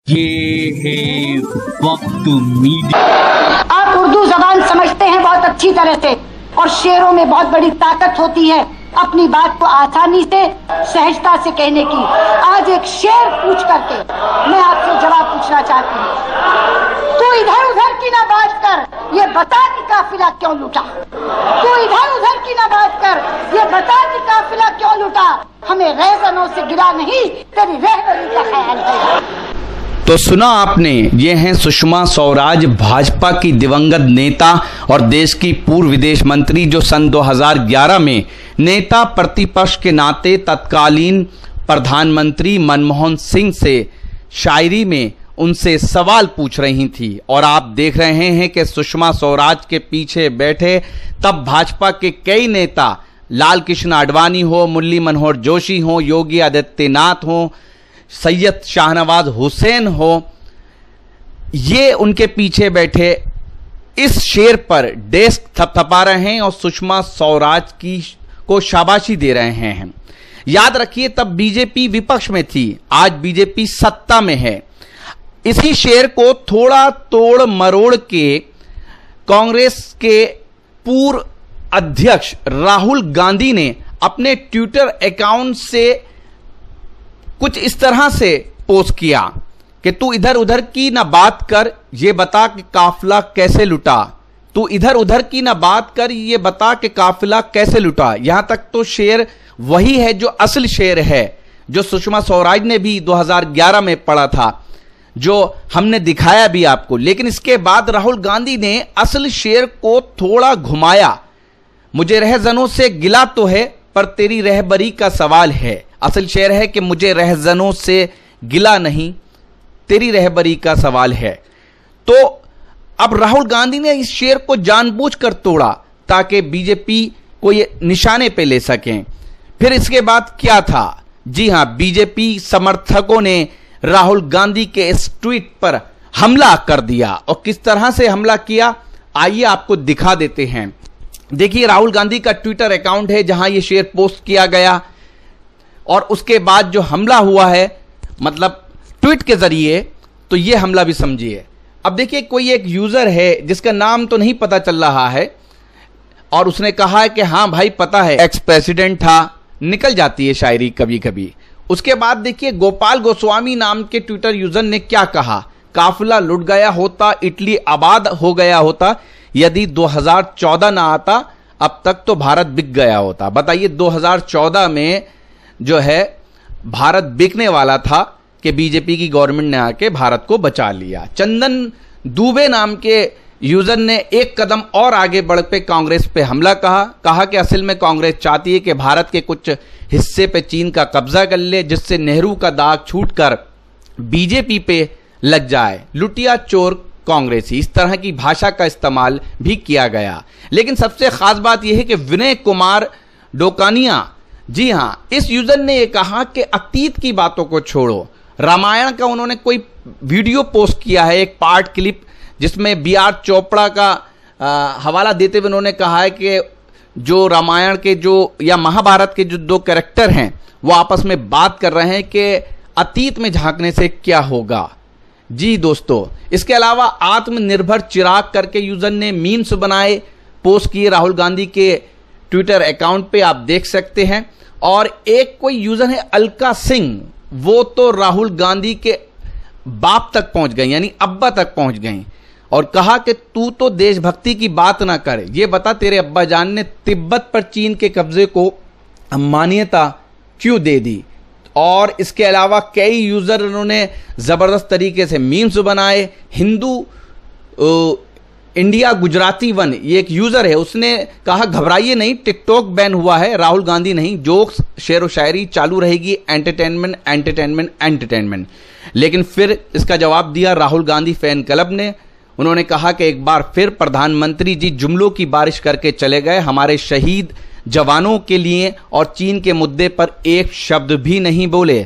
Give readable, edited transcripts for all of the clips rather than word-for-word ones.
ये है वक्त मीडिया। आप उर्दू जबान समझते हैं बहुत अच्छी तरह से, और शेरों में बहुत बड़ी ताकत होती है अपनी बात को आसानी से सहजता से कहने की। आज एक शेर पूछ करके मैं आपसे जवाब पूछना चाहती हूँ। तू इधर उधर की ना बात कर, ये बता कि काफिला क्यों लूटा। तू इधर उधर की ना बात कर, ये बता कि काफिला क्यों लूटा। हमें रहजनों से गिरा नहीं, तेरी रहबरी का ख्याल है। तो सुना आपने, ये हैं सुषमा स्वराज, भाजपा की दिवंगत नेता और देश की पूर्व विदेश मंत्री, जो सन 2011 में नेता प्रतिपक्ष के नाते तत्कालीन प्रधानमंत्री मनमोहन सिंह से शायरी में उनसे सवाल पूछ रही थी। और आप देख रहे हैं कि सुषमा स्वराज के पीछे बैठे तब भाजपा के कई नेता, लाल कृष्ण आडवाणी हो, मुरली मनोहर जोशी हो, योगी आदित्यनाथ हो, सैयद शाहनवाज हुसैन हो, ये उनके पीछे बैठे इस शेर पर डेस्क थपथपा रहे हैं और सुषमा स्वराज को शाबाशी दे रहे हैं। याद रखिए, तब बीजेपी विपक्ष में थी, आज बीजेपी सत्ता में है। इसी शेर को थोड़ा तोड़ मरोड़ के कांग्रेस के पूर्व अध्यक्ष राहुल गांधी ने अपने ट्विटर अकाउंट से कुछ इस तरह से पोस्ट किया कि तू इधर उधर की ना बात कर, ये बता कि काफिला कैसे लुटा। तू इधर उधर की ना बात कर, ये बता कि काफिला कैसे लुटा। यहां तक तो शेर वही है जो असल शेर है, जो सुषमा स्वराज ने भी 2011 में पढ़ा था, जो हमने दिखाया भी आपको। लेकिन इसके बाद राहुल गांधी ने असल शेर को थोड़ा घुमाया। मुझे रहजनों से गिला तो है, पर तेरी रहबरी का सवाल है। असल शेर है कि मुझे रहजनों से गिला नहीं, तेरी रहबरी का सवाल है। तो अब राहुल गांधी ने इस शेर को जानबूझकर तोड़ा ताकि बीजेपी को ये निशाने पे ले सकें। फिर इसके बाद क्या था? जी हां, बीजेपी समर्थकों ने राहुल गांधी के इस ट्वीट पर हमला कर दिया। और किस तरह से हमला किया, आइए आपको दिखा देते हैं। देखिए, राहुल गांधी का ट्विटर अकाउंट है जहां ये शेर पोस्ट किया गया, और उसके बाद जो हमला हुआ है, मतलब ट्वीट के जरिए, तो ये हमला भी समझिए। अब देखिए, कोई एक यूजर है जिसका नाम तो नहीं पता चल रहा है, और उसने कहा है कि हाँ भाई पता है, एक्स प्रेसिडेंट था। निकल जाती है शायरी कभी कभी। उसके बाद देखिए, गोपाल गोस्वामी नाम के ट्विटर यूजर ने क्या कहा, काफिला लुट गया होता, इटली आबाद हो गया होता, यदि 2014 ना आता, अब तक तो भारत बिक गया होता। बताइए, 2014 में जो है भारत बिकने वाला था कि बीजेपी की गवर्नमेंट ने आके भारत को बचा लिया। चंदन दुबे नाम के यूजर ने एक कदम और आगे बढ़ पे कांग्रेस पे हमला कहा कि असल में कांग्रेस चाहती है कि भारत के कुछ हिस्से पे चीन का कब्जा कर ले, जिससे नेहरू का दाग छूटकर बीजेपी पे लग जाए। लुटिया चोर कांग्रेसी, इस तरह की भाषा का इस्तेमाल भी किया गया। लेकिन सबसे खास बात यह है कि विनय कुमार डोकानिया, जी हां, इस यूजर ने यह कहा कि अतीत की बातों को छोड़ो। रामायण का उन्होंने कोई वीडियो पोस्ट किया है, एक पार्ट क्लिप, जिसमें बीआर चोपड़ा का हवाला देते हुए उन्होंने कहा है कि जो रामायण के जो या महाभारत के जो दो कैरेक्टर हैं वो आपस में बात कर रहे हैं कि अतीत में झांकने से क्या होगा। जी दोस्तों, इसके अलावा आत्मनिर्भर चिराग करके यूजर ने मीम्स बनाए, पोस्ट किए राहुल गांधी के ट्विटर अकाउंट पे, आप देख सकते हैं। और एक कोई यूजर है अलका सिंह, वो तो राहुल गांधी के बाप तक पहुंच गई, यानी अब्बा तक पहुंच गई, और कहा कि तू तो देशभक्ति की बात ना करे, ये बता तेरे अब्बा जान ने तिब्बत पर चीन के कब्जे को मान्यता क्यों दे दी। और इसके अलावा कई यूजर उन्होंने जबरदस्त तरीके से मीम्स बनाए। हिंदू इंडिया गुजराती वन, ये एक यूजर है, उसने कहा घबराइए नहीं, टिकटॉक बैन हुआ है, राहुल गांधी नहीं, जोक्स शेर व शायरी चालू रहेगी, एंटरटेनमेंट एंटरटेनमेंट एंटरटेनमेंट। लेकिन फिर इसका जवाब दिया राहुल गांधी फैन क्लब ने। उन्होंने कहा कि एक बार फिर प्रधानमंत्री जी जुमलों की बारिश करके चले गए, हमारे शहीद जवानों के लिए और चीन के मुद्दे पर एक शब्द भी नहीं बोले।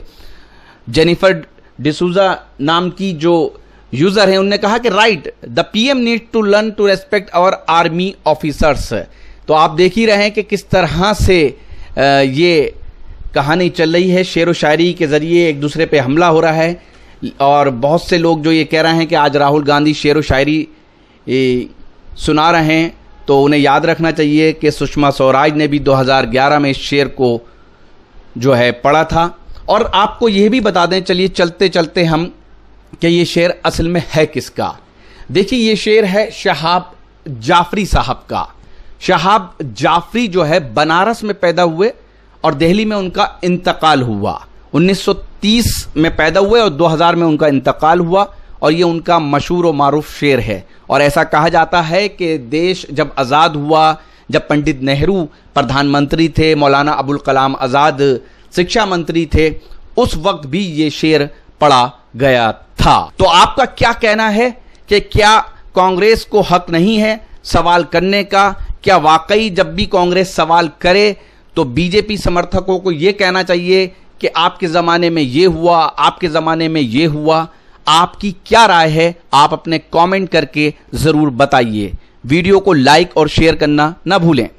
जेनिफर डिसूजा नाम की जो यूजर है, उन्होंने कहा कि right, the PM need to learn to respect our army officers. तो आप देख ही रहे हैं कि किस तरह से ये कहानी चल रही है, शेर व शायरी के जरिए एक दूसरे पे हमला हो रहा है। और बहुत से लोग जो ये कह रहे हैं कि आज राहुल गांधी शेर व शायरी सुना रहे हैं, तो उन्हें याद रखना चाहिए कि सुषमा स्वराज ने भी 2011 में इस शेर को जो है पढ़ा था। और आपको यह भी बता दें, चलिए चलते चलते हम, कि ये शेर असल में है किसका। देखिए ये शेर है शहाब जाफरी साहब का। शहाब जाफरी जो है बनारस में पैदा हुए और दिल्ली में उनका इंतकाल हुआ। 1930 में पैदा हुए और 2000 में उनका इंतकाल हुआ, और ये उनका मशहूर और मारूफ शेर है। और ऐसा कहा जाता है कि देश जब आज़ाद हुआ, जब पंडित नेहरू प्रधानमंत्री थे, मौलाना अबुल कलाम आज़ाद शिक्षा मंत्री थे, उस वक्त भी ये शेर पढ़ा गया था। तो आपका क्या कहना है कि क्या कांग्रेस को हक नहीं है सवाल करने का? क्या वाकई जब भी कांग्रेस सवाल करे तो बीजेपी समर्थकों को यह कहना चाहिए कि आपके ज़माने में ये हुआ, आपके ज़माने में ये हुआ? आपकी क्या राय है? आप अपने कमेंट करके ज़रूर बताइए। वीडियो को लाइक और शेयर करना ना भूलें।